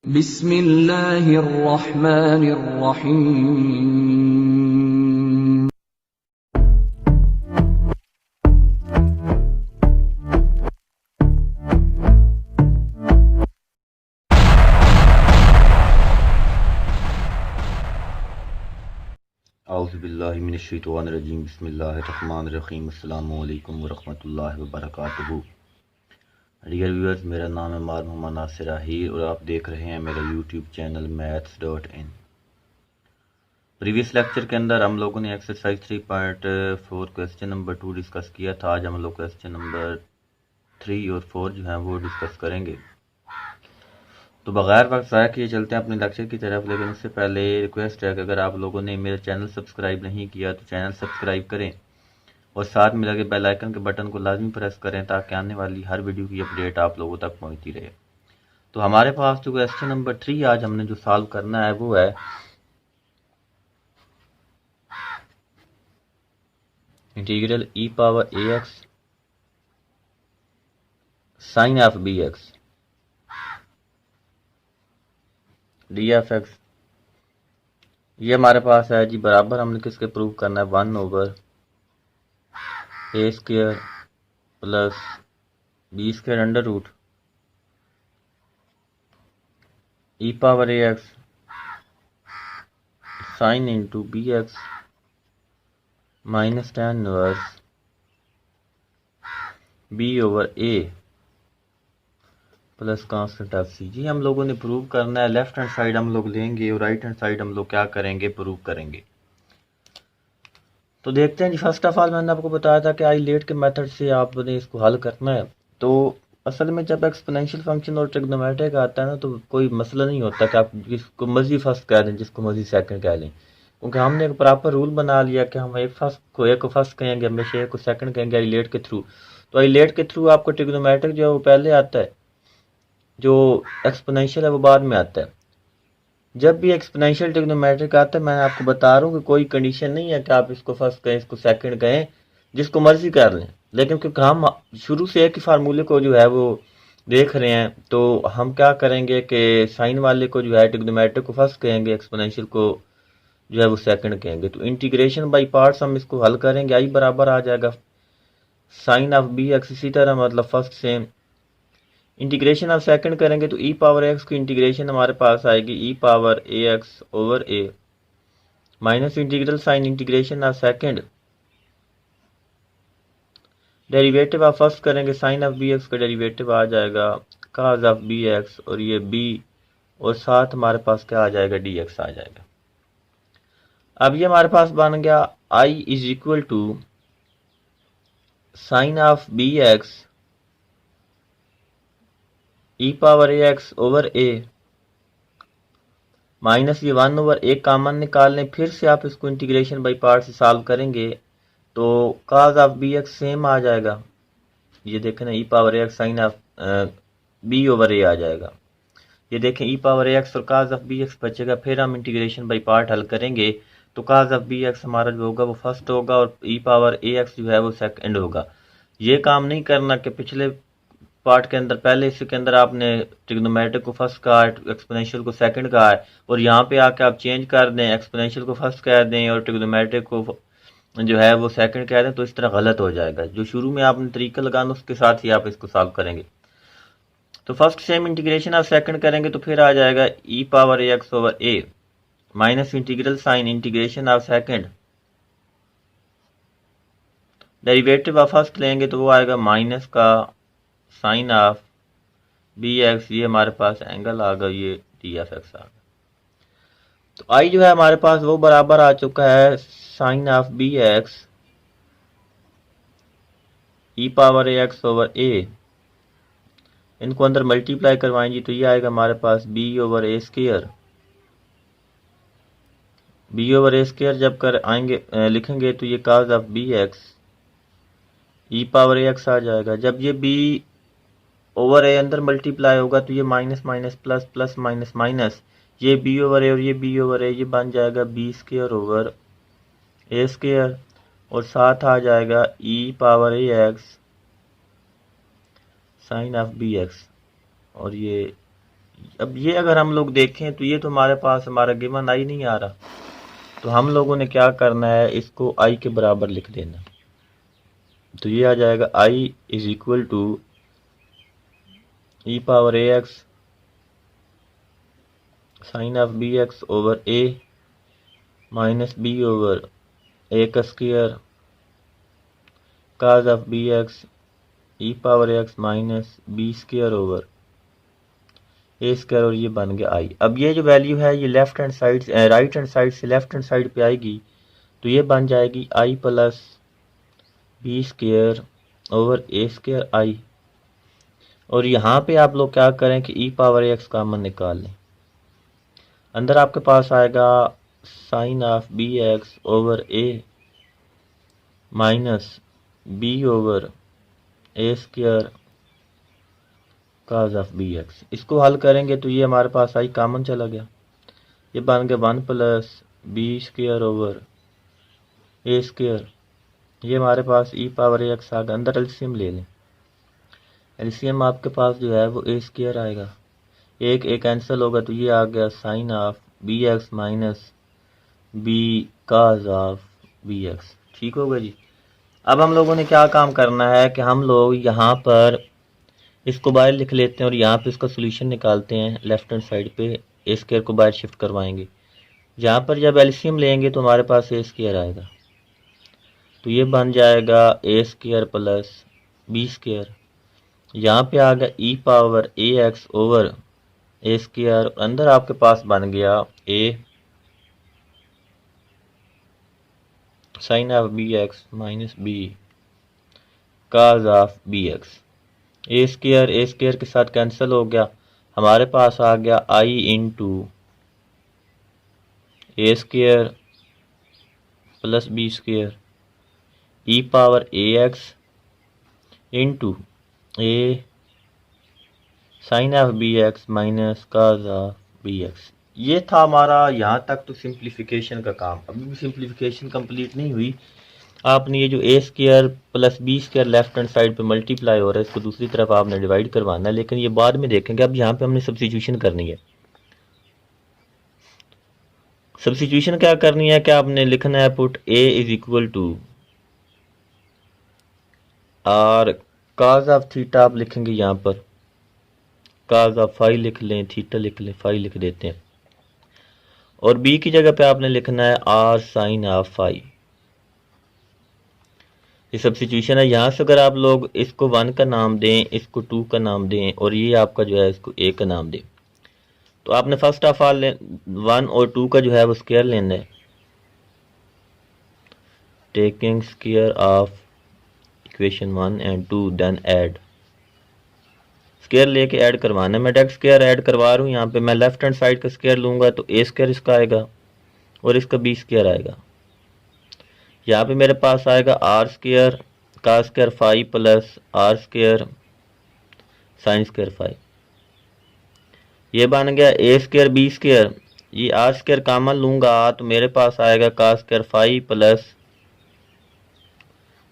बिस्मिल्लाहिर्रहमानिर्रहीम। औज़ुबिल्लाहिमिनश्शैतानिर्रजीम बिस्मिल्लाहिर्रहमानिर्रहीम अस्सलामु अलैकुम वरहमतुल्लाहि वबरकातुहू। डियर व्यूअर्स, मेरा नाम है मोहम्मद नासिर आहिर और आप देख रहे हैं मेरा YouTube channel maths.in। Previous lecture के अंदर हम लोगों ने एक्सरसाइज 3.4 क्वेश्चन नंबर 2 डिस्कस किया था। आज हम लोग क्वेश्चन नंबर 3 और 4 जो हैं वो डिस्कस करेंगे। तो बगैर वक्त ज़ाया किए चलते हैं अपने लेक्चर की तरफ, लेकिन उससे पहले रिक्वेस्ट है कि अगर आप लोगों ने मेरा चैनल सब्सक्राइब नहीं किया तो चैनल सब्सक्राइब करें और साथ में लगे बेल आइकन के बटन को लाजमी प्रेस करें ताकि आने वाली हर वीडियो की अपडेट आप लोगों तक पहुंचती रहे। तो हमारे पास जो क्वेश्चन नंबर 3 आज हमने जो सॉल्व करना है वो है integral e power ax sine of bx d F x. ये हमारे पास है जी, बराबर हमने किसके प्रूव करना है 1/a² plus b² under root e power ax sine into bx minus tan inverse b/a plus constant of c। जी हम लोगों ने प्रूव करना है, लेफ्ट हैंड साइड हम लोग लेंगे और राइट हैंड साइड हम लोग क्या करेंगे, प्रूव करेंगे। तो देखते हैं जी। फर्स्ट ऑफ ऑल मैंने आपको बताया था कि आइलेट के मेथड से आपने इसको हल करना है। तो असल में जब एक्सपोनेंशियल फंक्शन और ट्रिग्नोमेट्रिक आता है ना, तो कोई मसला नहीं होता कि आप जिसको मर्जी फर्स्ट कह दें, जिसको मर्जी सेकंड कह लें, क्योंकि हमने एक प्रॉपर रूल बना लिया कि हम एक को फर्स्ट कहेंगे, हमेशा एक को सेकंड कहेंगे आइलेट के थ्रू। तो आइलेट के थ्रू आपको ट्रिग्नोमेट्रिक जो है वो पहले आता है, जो एक्सपोनेंशियल है वो बाद में आता है। जब भी एक्सपोनेंशियल ट्रिग्नोमेट्रिक आता है, मैं आपको बता रहा हूँ कि कोई कंडीशन नहीं है कि आप इसको फर्स्ट कहें, इसको सेकंड कहें, जिसको मर्जी कर लें। लेकिन क्योंकि हम शुरू से एक ही फार्मूले को जो है वो देख रहे हैं, तो हम क्या करेंगे कि साइन वाले को जो है ट्रिग्नोमेट्रिक को फर्स्ट कहेंगे, एक्सपोनेंशियल को जो है वो सेकंड कहेंगे। तो इंटीग्रेशन बाई पार्ट्स हम इसको हल करेंगे। आई बराबर आ जाएगा साइन ऑफ बी एक्स, इसी तरह मतलब फर्स्ट सेम इंटीग्रेशन आप सेकंड करेंगे तो e पावर एक्स की इंटीग्रेशन हमारे पास आएगी e power a x over a minus integral sine integration of second derivative आप फर्स्ट करेंगे, साइन ऑफ बी एक्स का डेरिवेटिव आ जाएगा काज ऑफ बी एक्स और ये b और साथ हमारे पास क्या आ जाएगा, डी एक्स आ जाएगा। अब ये हमारे पास बन गया i is equal to sine of B x e power a x over a minus ये 1/a कॉमन निकाल लें। फिर से आप इसको इंटीग्रेशन बाई पार्ट से सॉल्व करेंगे तो cos of B x same आ जाएगा। ये देखें ना, e power a x sine of b/a आ जाएगा। ये देखें e पावर ए एक्स और काज ऑफ बी एक्स बचेगा। फिर हम इंटीग्रेशन बाई पार्ट हल करेंगे तो काज ऑफ बी एक्स हमारा जो होगा वो फर्स्ट होगा और e पावर ए एक्स जो है वो सेकंड होगा। ये काम नहीं करना कि पिछले पार्ट के अंदर पहले इसके अंदर आपने ट्रिग्नोमेट्रिक को फर्स्ट कहा है, एक्सपोनेंशियल को सेकंड कहा है, और यहाँ पे आके आप चेंज कर दें, एक्सपोनेंशियल को फर्स्ट कह दें और ट्रिग्नोमेट्रिक को जो है वो सेकंड कह दें, तो इस तरह गलत हो जाएगा। जो शुरू में आपने तरीका लगाना उसके साथ ही आप इसको सॉल्व करेंगे। तो फर्स्ट सेम इंटीग्रेशन आप सेकंड करेंगे तो फिर आ जाएगा e power a x over a minus integral sine integration of second derivative आप फर्स्ट लेंगे तो वो आएगा माइनस का साइन ऑफ बी एक्स, ये हमारे पास एंगल आ गया, ये डी एफ एक्स आ गया। तो आई जो है हमारे पास वो बराबर आ चुका है sine of B x e power a x over a, इनको अंदर मल्टीप्लाई करवाएंगे तो ये आएगा हमारे पास b/a स्क्वायर। b/a स्क्वायर जब कर आएंगे लिखेंगे तो ये cos of B x e power a x आ जाएगा। जब ये b/a अंदर मल्टीप्लाई होगा तो ये minus minus plus plus minus minus, ये b/a और ये b/a ये बन जाएगा b² ओवर a स्क्वायर और साथ आ जाएगा e power a x sine of B x और ये अब ये अगर हम लोग देखें तो ये तो हमारे पास हमारा गिवन आई नहीं आ रहा, तो हम लोगों ने क्या करना है, इसको आई के बराबर लिख देना। तो ये आ जाएगा I is equal to e power a x sine of B x over a minus b over a का square cos of B x e power x minus b square over a square, और ये बन गया आई। अब ये जो value है ये लेफ्ट हैंड साइड से राइट हैंड साइड से लेफ्ट हैंड साइड पे आएगी, तो ये बन जाएगी आई plus B square over a square आई। और यहाँ पे आप लोग क्या करें कि ई पावर एक्स कॉमन निकाल लें। अंदर आपके पास आएगा sine of B x over a minus b over a square cos of B x. इसको हल करेंगे तो ये हमारे पास आई कॉमन चला गया, ये बन गया 1 plus B square over a square. ये हमारे पास ई पावर एक्स आ गया। अंदर एलसीएम ले लें, एलसीएम आपके पास जो है वो ए स्क्वायर आएगा, एक एक कैंसिल होगा, तो ये आ गया sine of B x minus b cos of B x. ठीक होगा जी। अब हम लोगों ने क्या काम करना है कि हम लोग यहाँ पर इसको बाहर लिख लेते हैं और यहाँ पे इसका सोल्यूशन निकालते हैं। लेफ्ट हैंड साइड पे ए स्क्वायर को बाहर शिफ्ट करवाएंगे। यहाँ पर जब एलसीएम लेंगे तो हमारे पास ए स्क्वायर आएगा, तो ये बन जाएगा ए स्क्वायर प्लस बी स्क्वायर। यहाँ पे आ गया e power a x over a square, अंदर आपके पास बन गया a sine of B x minus b cos of B x. A square के साथ कैंसिल हो गया, हमारे पास आ गया I into a square plus B square e power a x into a sine of B x minus cos of B x. ये था हमारा यहाँ तक तो सिंप्लीफिकेशन का काम। अभी भी सिंप्लीफिकेशन कंप्लीट नहीं हुई। आपने ये जो a square plus B square left hand side पे मल्टीप्लाई हो रहा है, इसको दूसरी तरफ आपने डिवाइड करवाना है, लेकिन ये बाद में देखेंगे। अब यहाँ पे हमने सब्स्टिट्यूशन करनी है। सब्स्टिट्यूशन क्या करनी है कि आपने लिखना है put a is equal to और काज ऑफ थीटा आप लिखेंगे, यहाँ पर काज ऑफ फाई लिख लें, थीटा लिख लें, फाई लिख देते हैं, और बी की जगह पे आपने लिखना है आर साइन ऑफ फाई। ये सब्स्टिट्यूशन है। यहाँ से अगर आप लोग इसको 1 का नाम दें, इसको 2 का नाम दें, और ये आपका जो है इसको ए का नाम दें, तो आपने फर्स्ट ऑफ ऑल 1 और 2 का जो है वो स्क्वायर लेना है, taking square of equation 1 and 2 then add. Square लेके ऐड करवाना है। मैं डायरेक्ट स्क्वायर ऐड करवा रहा हूँ। यहाँ पे मैं लेफ्ट हैंड साइड का स्क्वायर लूंगा तो ए स्क्वायर इसका आएगा और इसका बी स्क्वायर आएगा। यहाँ पे मेरे पास आएगा आर स्क्वायर का square phi plus R square sine square phi. ये बन गया ए स्क्वायर बी स्क्वायर। ये आर स्क्वायर कॉमन लूंगा तो मेरे पास आएगा का square phi plus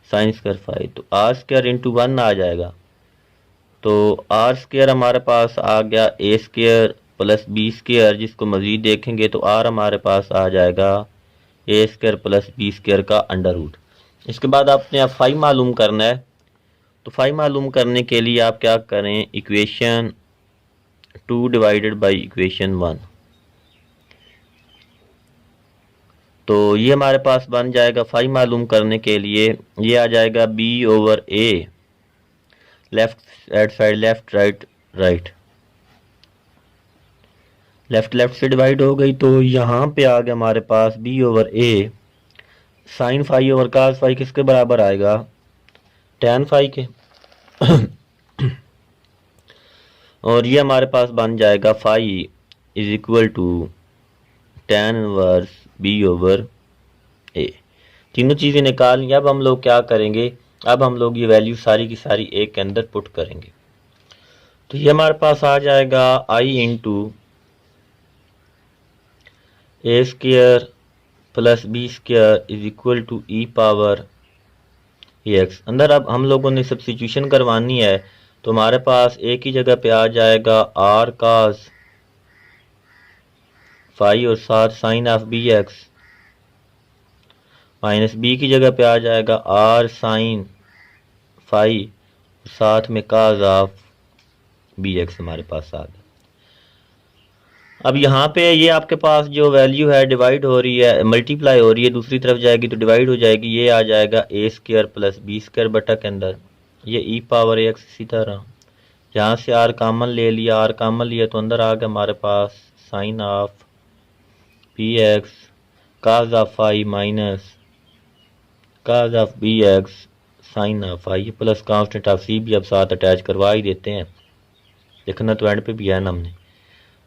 sine square phi, तो आर स्क्वायर इंटू 1 आ जाएगा। तो आर स्क्वायर हमारे पास आ गया A square plus B square, जिसको मजीद देखेंगे तो आर हमारे पास आ जाएगा ए स्क्वायर प्लस बी स्क्वायर का अंडर रूट। इसके बाद आपने आप फाई मालूम करना है। तो फाई मालूम करने के लिए आप क्या करें, इक्वेशन 2 डिवाइडेड बाई इक्वेशन 1, तो ये हमारे पास बन जाएगा। फाई मालूम करने के लिए ये आ जाएगा b over a, left hand side left right right, left left से डिवाइड हो गई, तो यहाँ पे आ गया हमारे पास b over a sine phi over cos phi किसके बराबर आएगा, टैन फाई के। और ये हमारे पास बन जाएगा phi is equal to tan inverse b over a. तीनों चीज़ें निकाल ली। अब हम लोग क्या करेंगे, अब हम लोग ये वैल्यू सारी की सारी ए के अंदर पुट करेंगे। तो ये हमारे पास आ जाएगा I into a square plus B square is equal to e power a x. अंदर अब हम लोगों ने सब्स्टिट्यूशन करवानी है, तो हमारे पास ए की जगह पे आ जाएगा आर कास फाई और साथ sine of B x minus B की जगह पे आ जाएगा आर साइन फाई, साथ में काज ऑफ बी एक्स हमारे पास आ गया। अब यहाँ पे ये आपके पास जो वैल्यू है डिवाइड हो रही है, मल्टीप्लाई हो रही है, दूसरी तरफ जाएगी तो डिवाइड हो जाएगी। ये आ जाएगा a square plus b square बटा के अंदर ये ई पावर एक्स। इसी तरह यहाँ से आर कामन ले लिया, आर कामन लिया तो अंदर आ गया हमारे पास sine of p x cos of I minus cos of B x sine of I plus constant of c भी अब साथ अटैच करवा ही देते हैं, देखना तो एंड पे भी है ना हमने।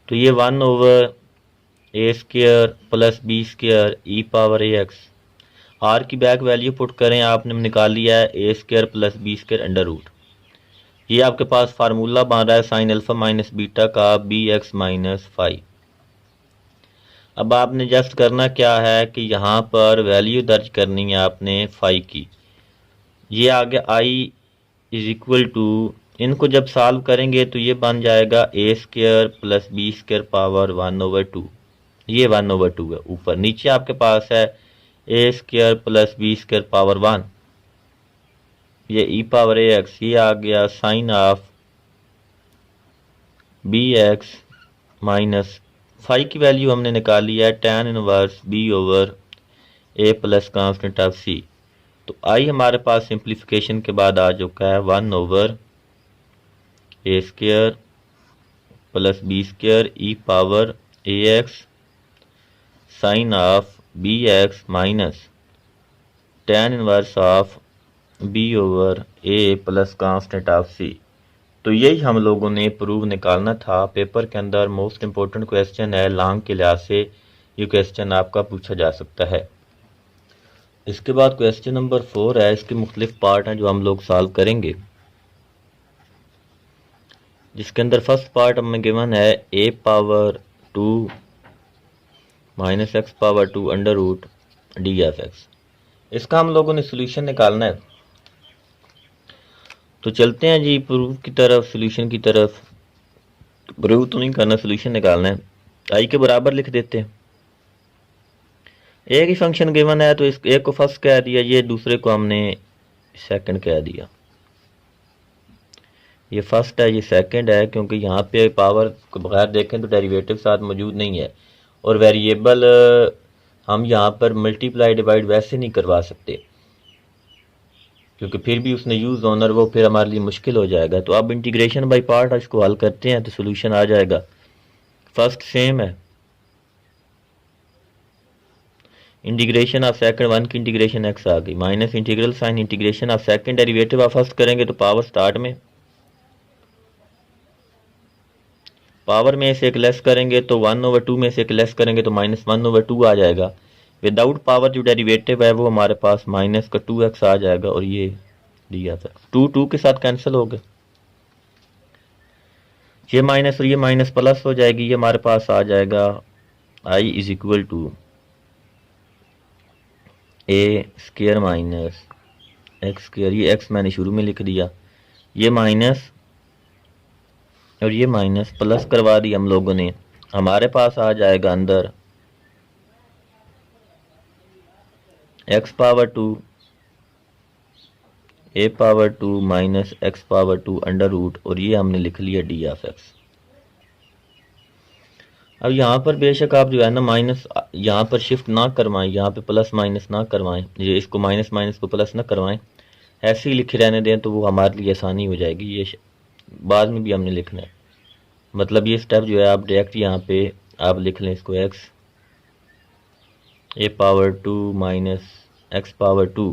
तो ये 1/a square plus b square e power a x. R की बैक वैल्यू पुट करें, आपने निकाल लिया है a square plus b square under root. ये आपके पास फार्मूला बन रहा है साइन अल्फा माइनस बीटा का बी एक्स माइनस फाई। अब आपने जस्ट करना क्या है कि यहाँ पर वैल्यू दर्ज करनी है आपने फाई की। ये आ गया आई इज इक्वल टू, इनको जब सॉल्व करेंगे तो ये बन जाएगा a square plus b square power 1/2। ये 1/2 है ऊपर, नीचे आपके पास है a square plus b square power 1, ये ई पावर ए एक्स। ये आ गया sine of B x minus phi की वैल्यू हमने निकाली है tan inverse b over a plus constant of c. तो आई हमारे पास सिंप्लीफिकेशन के बाद आ चुका है 1/a square plus b square e power a x sine of B x minus tan inverse of b over a plus constant of c. तो यही हम लोगों ने प्रूव निकालना था। पेपर के अंदर मोस्ट इंपॉर्टेंट क्वेश्चन है, लॉन्ग के लिहाज से ये क्वेश्चन आपका पूछा जा सकता है। इसके बाद क्वेश्चन नंबर 4 है, इसके मुख्तलिफ पार्ट हैं जो हम लोग सॉल्व करेंगे, जिसके अंदर फर्स्ट पार्ट हमें गिवन है a power 2 minus x power 2 under root D F X. इसका हम लोगों ने सोल्यूशन निकालना है। तो चलते हैं जी प्रूफ की तरफ, सोल्यूशन की तरफ। प्रूफ तो नहीं करना, सोल्यूशन निकालना है। आई के बराबर लिख देते हैं। एक ही फंक्शन गिवन है तो इस एक को फर्स्ट कह दिया, ये दूसरे को हमने सेकंड कह दिया। ये फर्स्ट है, ये सेकंड है, क्योंकि यहाँ पे पावर को बगैर देखें तो डेरिवेटिव साथ मौजूद नहीं है, और वेरिएबल हम यहाँ पर मल्टीप्लाई डिवाइड वैसे नहीं करवा सकते, क्योंकि फिर भी उसने यूज ऑनर वो फिर हमारे लिए मुश्किल हो जाएगा। तो अब इंटीग्रेशन बाय पार्ट इसको हल करते हैं तो सोल्यूशन आ जाएगा। फर्स्ट सेम है, इंटीग्रेशन ऑफ सेकंड 1 की इंटीग्रेशन एक्स आ गई minus integral sine integration of second derivative of first करेंगे तो पावर स्टार्ट में, पावर में से एक लेस करेंगे तो 1/2 में से एक लेस करेंगे तो -1/2 आ जाएगा। विदाउट पावर जो डेरिवेटिव है वो हमारे पास माइनस का 2x आ जाएगा, और ये दिया था 2 के साथ कैंसिल हो गए, ये माइनस और ये माइनस प्लस हो जाएगी। ये हमारे पास आ जाएगा i is equal to A square minus X square, ये x मैंने शुरू में लिख दिया, ये माइनस और ये माइनस प्लस करवा दी हम लोगों ने। हमारे पास आ जाएगा अंदर x power 2 a power 2 minus x power 2 under root, और ये हमने लिख लिया डी ऑफ एक्स। अब यहाँ पर बेशक आप जो है ना माइनस यहाँ पर शिफ्ट ना करवाएं, यहाँ पे प्लस माइनस ना करवाएं, ये इसको माइनस माइनस को प्लस ना करवाएं, ऐसे ही लिखे रहने दें तो वो हमारे लिए आसानी हो जाएगी। ये बाद में भी हमने लिखना है, मतलब ये स्टेप जो है आप डायरेक्ट यहाँ पे आप लिख लें इसको x a power 2 minus x power 2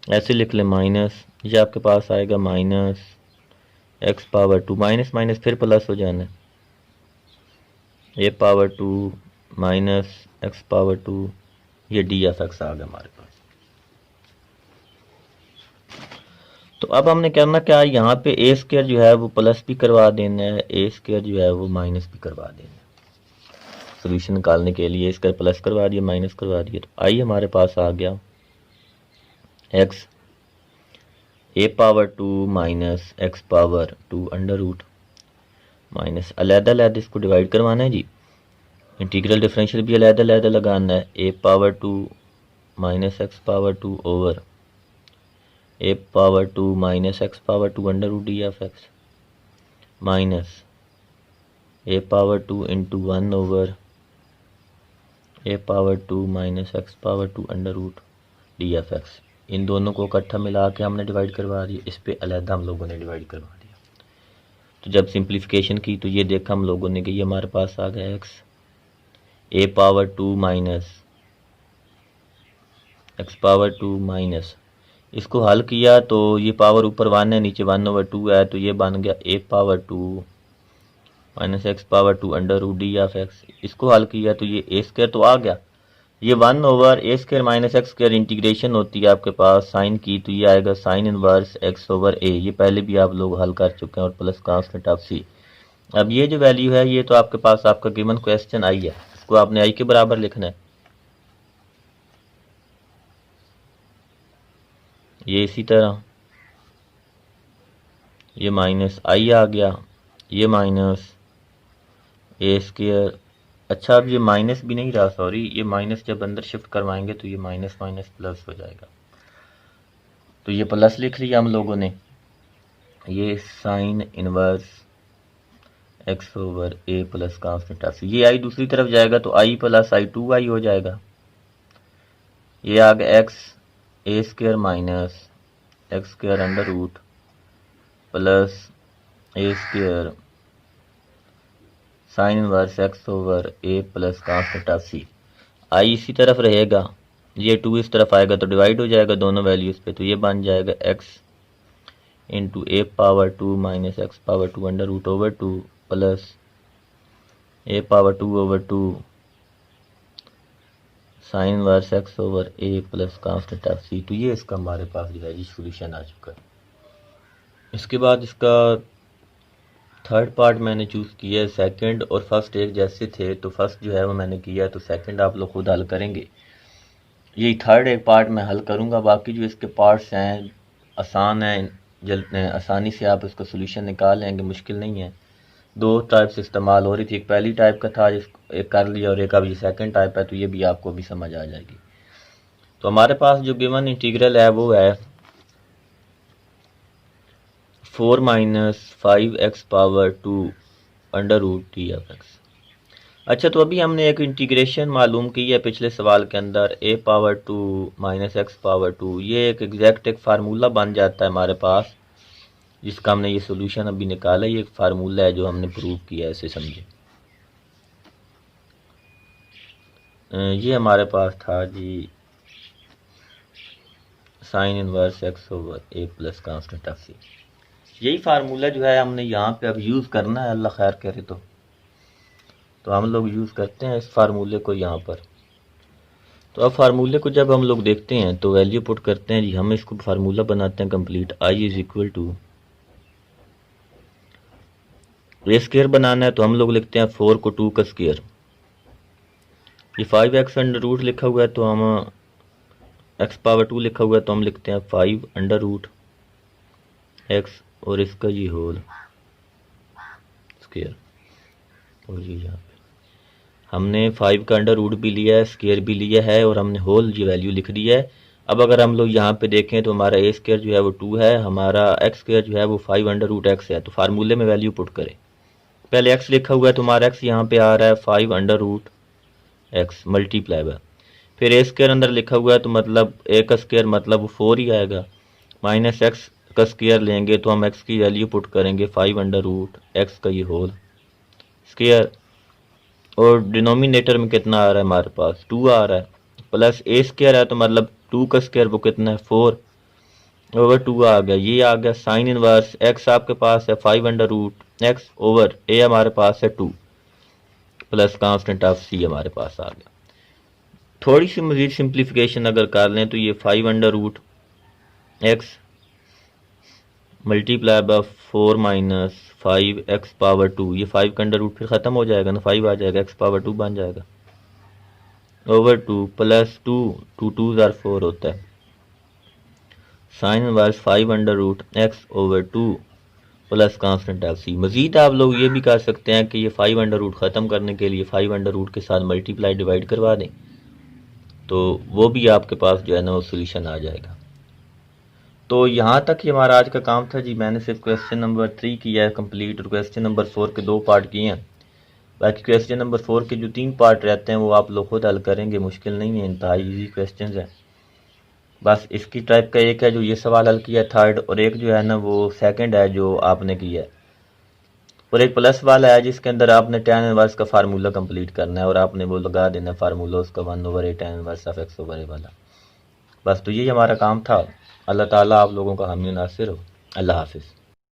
ऐसे लिख लें माइनस, ये आपके पास आएगा minus x power 2 minus minus फिर प्लस हो जाना है, a power 2 minus x power 2, ये डी एफ एक्स आ गया हमारे पास। तो अब हमने करना क्या है, यहाँ पे ए स्क्र जो है वो प्लस भी करवा देना है, ए स्क्र जो है वो माइनस भी करवा देना है। सोल्यूशन निकालने के लिए इसका प्लस करवा दिया माइनस करवा दिया, तो आई हमारे पास आ गया x a power 2 minus x power 2 under root minus अलहदा अलहदा इसको डिवाइड करवाना है जी, इंटीग्रल डिफरेंशियल भी अलग-अलग लगाना है। A power 2 minus x power 2 over a power 2 minus x power 2 under root D of x minus a power 2 into 1 over a power 2 minus x power 2 under root D of x. इन दोनों को इकट्ठा मिला के हमने divide करवा दिया, इस पे अलहदा हम लोगों ने डिवाइड करवा दिया। तो जब सिंप्लीफिकेशन की तो ये देखा हम लोगों ने कि ये हमारे पास आ गया x a power 2 minus x power 2 minus, इसको हल किया तो ये पावर ऊपर 1 है, नीचे 1/2 है, तो ये बन गया a power 2 minus x power 2 under root D of x. इसको हल किया तो ये ए स्क्वायर तो आ गया, ये 1 over a square minus x square integration होती है आपके पास साइन की, तो ये आएगा sine inverse x over a. ये पहले भी आप लोग हल कर चुके हैं, और प्लस कांस्टेंट ऑफ सी। अब ये जो वैल्यू है ये तो आपके पास आपका गिवन क्वेश्चन आई है, इसको आपने आई के बराबर लिखना है। ये इसी तरह ये माइनस आई आ गया, ये माइनस ए स्क्वायर। अच्छा अब ये माइनस भी नहीं रहा, सॉरी, ये माइनस जब अंदर शिफ्ट करवाएंगे तो ये माइनस माइनस प्लस हो जाएगा, तो ये प्लस लिख लिया हम लोगों ने। ये sine inverse x over a plus constant of c, ये आई दूसरी तरफ जाएगा तो आई प्लस आई 2 आई हो जाएगा। ये आ गया x a square minus x square under root plus a square sine inverse x over a plus constant of c. I इसी तरफ रहेगा, ये 2 इस तरफ आएगा तो डिवाइड हो जाएगा दोनों वैल्यूज पे, तो ये बन जाएगा x into a power 2 minus x power 2 under root over 2 plus a power 2 over 2 sine inverse x over a plus constant of c. तो ये इसका हमारे पास जो है जी सोल्यूशन आ चुका है। इसके बाद इसका थर्ड पार्ट मैंने चूज़ किया है। सेकंड और फर्स्ट एक जैसे थे, तो फर्स्ट जो है वो मैंने किया, तो सेकंड आप लोग खुद हल करेंगे। यही थर्ड एक पार्ट मैं हल करूँगा, बाकी जो इसके पार्ट्स हैं आसान हैं, जल्द आसानी से आप इसका सोल्यूशन निकाल लेंगे, मुश्किल नहीं है। दो टाइप्स इस्तेमाल हो रही थी, एक पहली टाइप का था जिसको एक कर लिया, और एक अब ये सेकंड टाइप है, तो ये भी आपको भी समझ आ जाएगी। तो हमारे पास जो गिवन इंटीग्रल है वो है 4 minus 5x power 2 under root D of X. अच्छा, तो अभी हमने एक इंटीग्रेशन मालूम की है पिछले सवाल के अंदर, a power 2 minus x power 2, ये एक एग्जैक्ट एक फार्मूला बन जाता है हमारे पास, जिसका हमने ये सोल्यूशन अभी निकाला। ये एक फार्मूला है जो हमने प्रूव किया है, ऐसे समझे। ये हमारे पास था जी sine inverse x over a plus constant of c. यही फार्मूला जो है हमने यहाँ पे अब यूज़ करना है, अल्लाह खैर करे तो हम लोग यूज़ करते हैं इस फार्मूले को यहाँ पर। तो अब फार्मूले को जब हम लोग देखते हैं तो वैल्यू पुट करते हैं जी, हम इसको फार्मूला बनाते हैं complete. I is equal to a square बनाना है तो हम लोग लिखते हैं 4 को 2 का स्क्वायर। ये 5x अंडर रूट लिखा हुआ है तो हम x पावर 2 लिखा हुआ है तो हम लिखते हैं 5 अंडर रूट x, और इसका ये होल स्क्वायर। और ये यहाँ पे हमने 5 का अंडर रूट भी लिया है, स्क्वायर भी लिया है, और हमने होल ये वैल्यू लिख दी है। अब अगर हम लोग यहाँ पे देखें तो हमारा ए स्क्वायर जो है वो 2 है, हमारा एक्स स्क्वायर जो है वो 5 अंडर रूट एक्स है। तो फार्मूले में वैल्यू पुट करें, पहले एक्स लिखा हुआ है तो हमारा एक्स यहाँ पे आ रहा है 5 under root X multiply by, फिर ए स्क्वायर अंदर लिखा हुआ है तो मतलब ए का स्क्वायर मतलब वो 4 ही आएगा, माइनस एक्स का स्क्वायर लेंगे तो हम एक्स की वैल्यू पुट करेंगे 5 अंडर रूट एक्स का ये होल स्क्वायर, और डिनोमिनेटर में कितना आ रहा है हमारे पास 2 आ रहा है, प्लस ए स्क्वायर है तो मतलब 2 का स्क्वायर वो कितना है 4 ओवर 2 आ गया। ये आ गया साइन इनवर्स एक्स आपके पास है 5 अंडर रूट एक्स ओवर ए हमारे पास है 2 प्लस कांस्टेंट ऑफ सी हमारे पास आ गया। थोड़ी सी मजीद सिंप्लीफिकेशन अगर कर लें तो ये 5 under root X multiply by 4 minus 5x power 2, ये 5 का अंडर रूट फिर ख़त्म हो जाएगा ना, 5 आ जाएगा, x पावर 2 बन जाएगा ओवर 2 प्लस 2 2 2 आर 4 होता है, sine inverse 5 under root X over 2 plus constant of C. मज़ीद आप लोग ये भी कर सकते हैं कि ये 5 अंडर रूट ख़त्म करने के लिए 5 अंडर रूट के साथ मल्टीप्लाई डिवाइड करवा दें, तो वो भी आपके पास जो है ना वो सोल्यूशन आ जाएगा। तो यहाँ तक ही हमारा आज का काम था जी। मैंने सिर्फ क्वेश्चन नंबर 3 किया है कंप्लीट, और क्वेश्चन नंबर 4 के 2 पार्ट किए हैं। बाकी क्वेश्चन नंबर 4 के जो 3 पार्ट रहते हैं वो आप लोग खुद हल करेंगे, मुश्किल नहीं है, इंतहाई ईजी क्वेश्चन है। बस इसकी टाइप का एक है जो ये सवाल हल किया थर्ड, और एक जो है ना वो सेकंड है जो आपने किया है, और एक प्लस वाला है जिसके अंदर आपने tan इनवर्स का फार्मूला कंप्लीट करना है और आपने वो लगा देना फार्मूला उसका 1/a tan inverse of x/a वाला। बस तो यही हमारा काम था। अल्लाह ताला आप लोगों का हामी नासिर हो। अल्लाह हाफिज़।